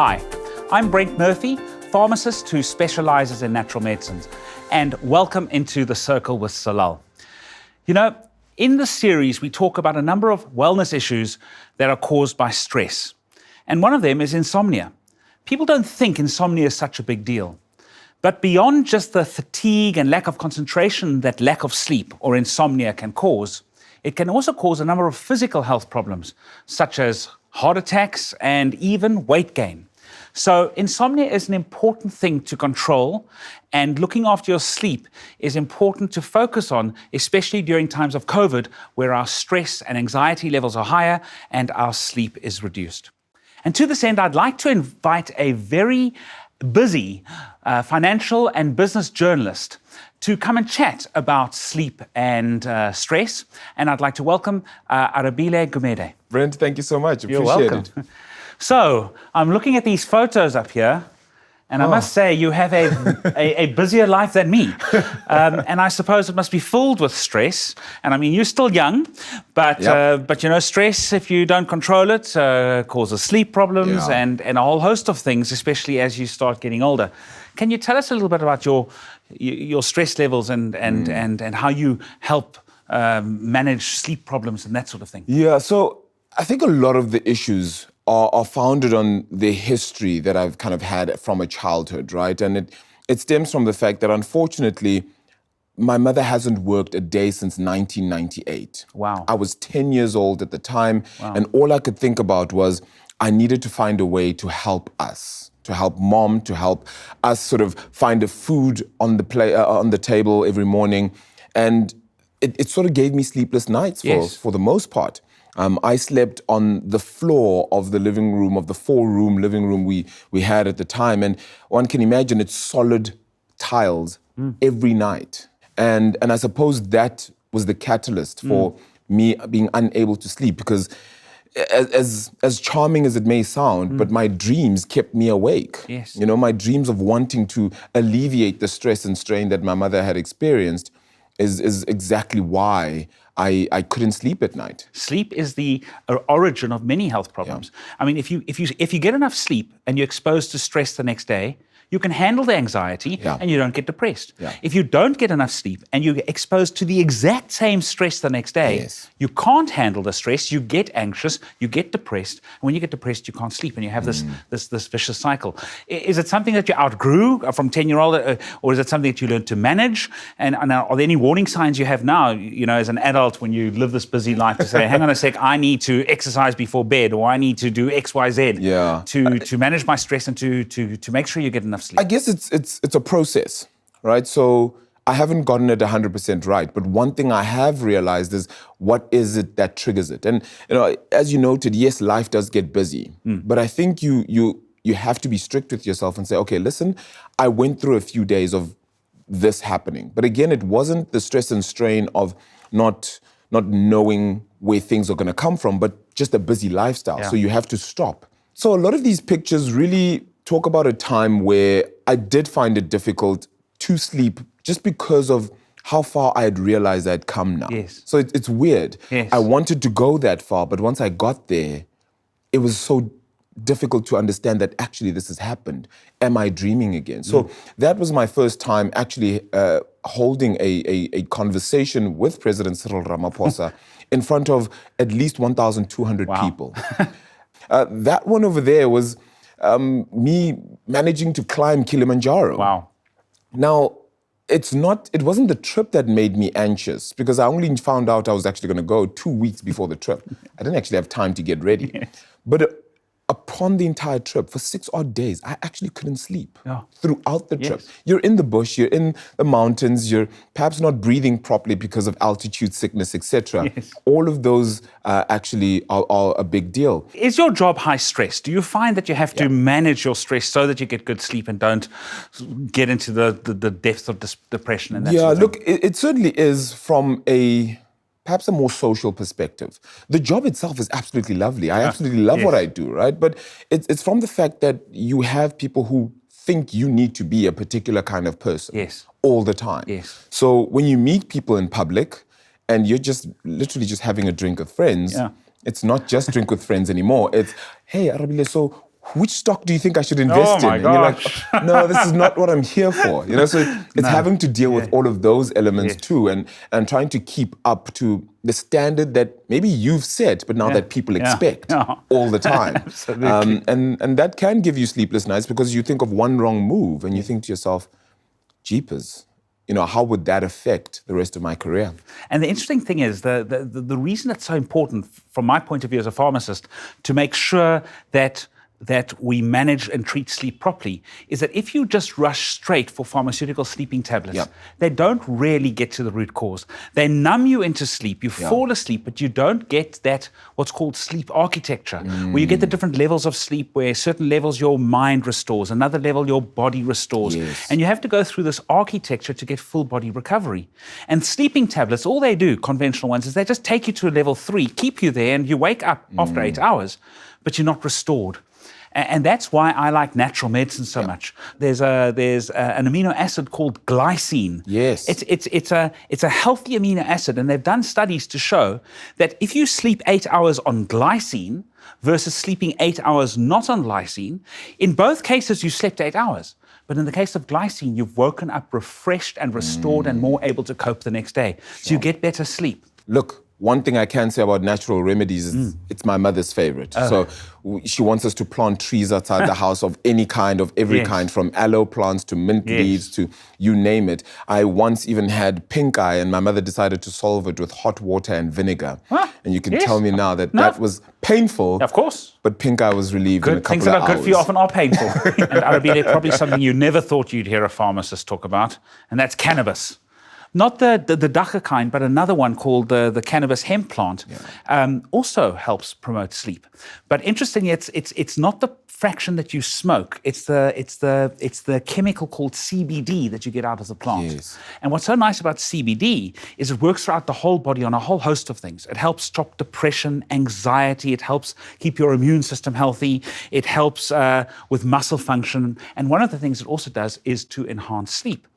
Hi, I'm Brent Murphy, pharmacist who specializes in natural medicines, and welcome into The Circle with Solal. You know, in this series, we talk about a number of wellness issues that are caused by stress. And one of them is insomnia. People don't think insomnia is such a big deal. But beyond just the fatigue and lack of concentration that lack of sleep or insomnia can cause, it can also cause a number of physical health problems, such as heart attacks and even weight gain. So insomnia is an important thing to control, and looking after your sleep is important to focus on, especially during times of COVID, where our stress and anxiety levels are higher and our sleep is reduced. And to this end, I'd like to invite a very busy financial and business journalist to come and chat about sleep and stress. And I'd like to welcome Arabile Gumede. Brent, thank you so much. You're welcome. So I'm looking at these photos up here, and I must say you have a busier life than me. And I suppose it must be filled with stress. And I mean, you're still young, but you know, stress, if you don't control it, causes sleep problems and a whole host of things, especially as you start getting older. Can you tell us a little bit about your stress levels and how you help manage sleep problems and that sort of thing? Yeah, so I think a lot of the issues are founded on the history that I've kind of had from a childhood, right? And it stems from the fact that, unfortunately, my mother hasn't worked a day since 1998. Wow. I was 10 years old at the time, Wow. and all I could think about was I needed to find a way to help us, to help mom, to help us sort of find a food on the table every morning. And it sort of gave me sleepless nights for the most part. I slept on the floor of the living room, of the 4-room living room we had at the time. And one can imagine it's solid tiles every night. And I suppose that was the catalyst for me being unable to sleep, because as charming as it may sound, but my dreams kept me awake. Yes. You know, my dreams of wanting to alleviate the stress and strain that my mother had experienced is exactly why I couldn't sleep at night. Sleep is the origin of many health problems. Yeah. I mean, if you get enough sleep and you're exposed to stress the next day, you can handle the anxiety and you don't get depressed. Yeah. If you don't get enough sleep and you're exposed to the exact same stress the next day, you can't handle the stress, you get anxious, you get depressed. And when you get depressed, you can't sleep and you have this vicious cycle. Is it something that you outgrew from 10-year-old, or is it something that you learned to manage? And are there any warning signs you have now, you know, as an adult, when you live this busy life, to say, hang on a sec, I need to exercise before bed, or I need to do X, Y, Z to manage my stress and to make sure you get enough sleep? I guess it's a process, right? So I haven't gotten it 100% right, but one thing I have realized is, what is it that triggers it? And you know, as you noted, yes, life does get busy, but I think you have to be strict with yourself and say, okay, listen, I went through a few days of this happening, but again, it wasn't the stress and strain of not knowing where things are going to come from, but just a busy lifestyle. So you have to stop. So a lot of these pictures really talk about a time where I did find it difficult to sleep just because of how far I had realized I'd come now. Yes. So it's weird. Yes. I wanted to go that far, but once I got there, it was so difficult to understand that actually this has happened. Am I dreaming again? So that was my first time actually holding a conversation with President Cyril Ramaphosa in front of at least 1,200 people. That one over there was me managing to climb Kilimanjaro. Wow. Now, it wasn't the trip that made me anxious, because I only found out I was actually going to go 2 weeks before the trip. I didn't actually have time to get ready. But upon the entire trip, for 6 odd days, I actually couldn't sleep throughout the trip. You're in the bush, you're in the mountains, you're perhaps not breathing properly because of altitude sickness, etc. All of those actually are a big deal. Is your job high stress? Do you find that you have to manage your stress so that you get good sleep and don't get into the depths of depression and that sort of thing? Look, it certainly is from perhaps a more social perspective. The job itself is absolutely lovely. I absolutely love what I do, right? But it's from the fact that you have people who think you need to be a particular kind of person all the time. So when you meet people in public and you're just literally just having a drink with friends, it's not just drink with friends anymore. It's, hey, Arabile, so which stock do you think I should invest my in? gosh. And you're like, no, this is not what I'm here for. So it's having to deal with all of those elements too, and trying to keep up to the standard that maybe you've set, but now that people expect all the time. Absolutely. And that can give you sleepless nights because you think of one wrong move and you think to yourself, jeepers, how would that affect the rest of my career? And the interesting thing is, the reason it's so important, from my point of view as a pharmacist, to make sure that we manage and treat sleep properly, is that if you just rush straight for pharmaceutical sleeping tablets, they don't really get to the root cause. They numb you into sleep, you fall asleep, but you don't get that what's called sleep architecture, where you get the different levels of sleep, where certain levels your mind restores, another level your body restores. And you have to go through this architecture to get full body recovery. And sleeping tablets, all they do, conventional ones, is they just take you to a level 3, keep you there, and you wake up after 8 hours, but you're not restored. And that's why I like natural medicine so much. There's an amino acid called glycine. Yes. It's a healthy amino acid, and they've done studies to show that if you sleep 8 hours on glycine versus sleeping 8 hours not on glycine, in both cases you slept 8 hours. But in the case of glycine, you've woken up refreshed and restored and more able to cope the next day. So you get better sleep. Look, one thing I can say about natural remedies is it's my mother's favorite. So she wants us to plant trees outside the house of any kind, of every kind, from aloe plants to mint leaves to you name it. I once even had pink eye, and my mother decided to solve it with hot water and vinegar. And you can tell me now that that was painful. Of course. But pink eye was relieved in a couple Things of that hours. are good for you often are painful. And Arabile, probably something you never thought you'd hear a pharmacist talk about, and that's cannabis. Not the dacha kind, but another one called the cannabis hemp plant, also helps promote sleep. But interestingly, it's not the fraction that you smoke. It's the chemical called CBD that you get out of the plant. Yes. And what's so nice about CBD is it works throughout the whole body on a whole host of things. It helps stop depression, anxiety. It helps keep your immune system healthy. It helps with muscle function. And one of the things it also does is to enhance sleep.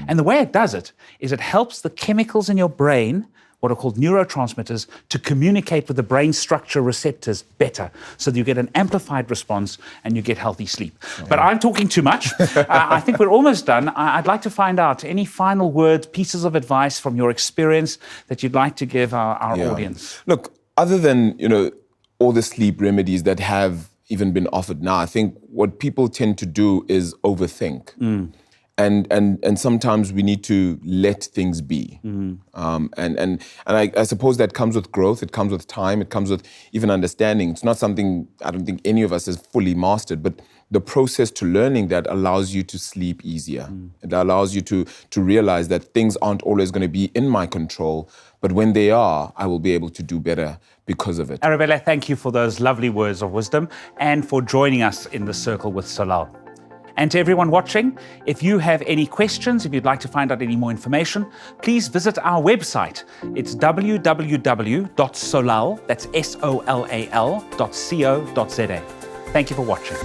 And the way it does it is it helps the chemicals in your brain, what are called neurotransmitters, to communicate with the brain structure receptors better, so that you get an amplified response and you get healthy sleep. But I'm talking too much. I think we're almost done. I'd like to find out any final words, pieces of advice from your experience that you'd like to give our audience. Look, other than all the sleep remedies that have even been offered now, I think what people tend to do is overthink. And sometimes we need to let things be. And I suppose that comes with growth, it comes with time, it comes with even understanding. It's not something I don't think any of us has fully mastered, but the process to learning that allows you to sleep easier. It allows you to realize that things aren't always going to be in my control, but when they are, I will be able to do better because of it. Arabile, thank you for those lovely words of wisdom and for joining us in the Circle with Solal. And to everyone watching, if you have any questions, if you'd like to find out any more information, please visit our website. It's www.solal, that's SOLAL.co.za. Thank you for watching.